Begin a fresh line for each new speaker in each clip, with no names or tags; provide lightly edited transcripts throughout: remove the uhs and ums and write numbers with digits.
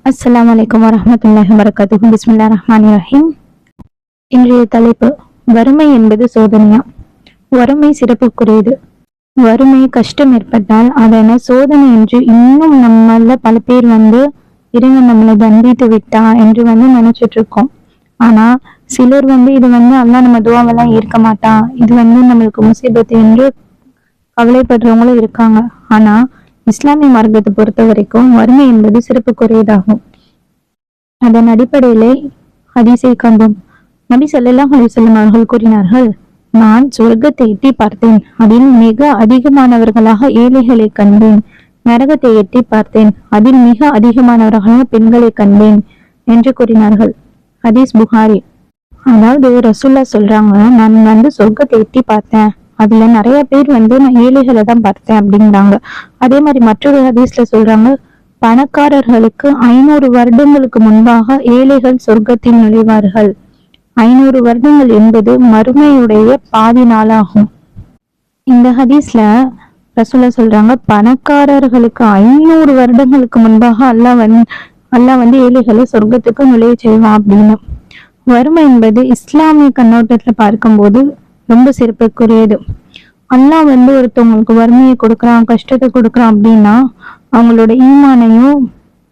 அஸ்ஸலாமு அலைக்கும் வரஹ்மத்துல்லாஹி வபரகாத்துஹு. பிஸ்மில்லாஹிர் ரஹ்மானிர் ரஹீம். இன்றைய தலைப்பு, வறுமை என்பது சோதனையா? வறுமை சிறப்புக்குரியது. வறுமை கஷ்டம் ஏற்பட்டால் அதனை சோதனை என்று இன்னும் நம்மள பல பேர் இறைவன் நம்மளை தண்டித்து விட்டா என்று நினைச்சிட்டு இருக்கோம். ஆனா சிலர் இது அல்லாஹ் நம்ம துவாவெல்லாம் ஏற்க மாட்டான், இது நம்மளுக்கு முசீபத்து என்று கவலைப்படுறவங்களும் இருக்காங்க. ஆனா இஸ்லாமிய மார்க்கத்தை பொறுத்த வரைக்கும் வறுமை என்பது சிறப்புக்குரியதாகும். அதன் அடிப்படையிலே ஹதீஸை கண்டோம். நபி ஸல்லல்லாஹு அலைஹி வஸல்லம் அவர்கள் கூறினார்கள், நான் சொர்க்கத்தை எட்டி பார்த்தேன், அதில் மிக அதிகமானவர்களாக ஏழைகளை கண்டேன். நரகத்தை எட்டி பார்த்தேன், அதில் மிக அதிகமானவர்களாக பெண்களை கண்டேன் என்று கூறினார்கள். ஹதீஸ் புகாரி. அதாவது ரசூல்லா சொல்றாங்க, நான் சொர்க்கத்தை எட்டி பார்த்தேன், அதுல நிறைய பேர் நான் ஏழைகளை தான் பார்த்தேன் அப்படிங்கிறாங்க. அதே மாதிரி மற்றொரு ஹதீஸ்ல சொல்றாங்க, பணக்காரர்களுக்கு 500 வருடங்களுக்கு முன்பாக ஏழைகள் சொர்க்கத்தில் நுழைவார்கள். 500 வருடங்கள் என்பது மறுமையுடைய பாதி நாளாகும். இந்த ஹதீஸ்ல ரசூலா சொல்றாங்க, பணக்காரர்களுக்கு 500 வருடங்களுக்கு முன்பாக அல்லாஹ் ஏழைகளை சொர்க்கத்துக்கு நுழைய செய்வான் அப்படின்னு. வறுமை என்பது இஸ்லாமிய கண்ணோட்டத்துல பார்க்கும்போது ரொம்ப சிறப்புக்குரியது. அல்லாஹ் ஒருத்தவங்களுக்கு வறுமையை கொடுக்குறான், கஷ்டத்தை கொடுக்குறான் அப்படின்னா அவங்களோட ஈமானையும்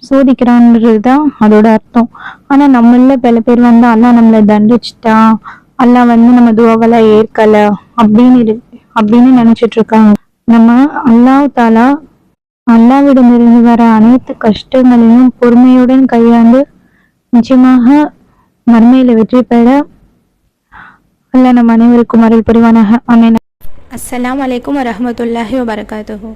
சோதிக்கிறான்றதுதான் அதோட அர்த்தம். ஆனா நம்மள பல பேர் அல்லாஹ் நம்மளை தண்டிச்சுட்டா, அல்லாஹ் நம்ம துவாவெல்லாம் ஏற்கல அப்படின்னு நினைச்சிட்டு இருக்காங்க. நம்ம அல்லாஹ்விடமிருந்து வர அனைத்து கஷ்டங்களையும் பொறுமையுடன் கையாண்டு நிச்சயமாக மறுமையில வெற்றி பெற அல்லாஹ் நம் அனைவருக்கும் அருள் புரிவானாக. ஆமீன்.
அஸ்ஸலாமு அலைக்கும் வரஹ்மத்துல்லாஹி வபரகாத்துஹு.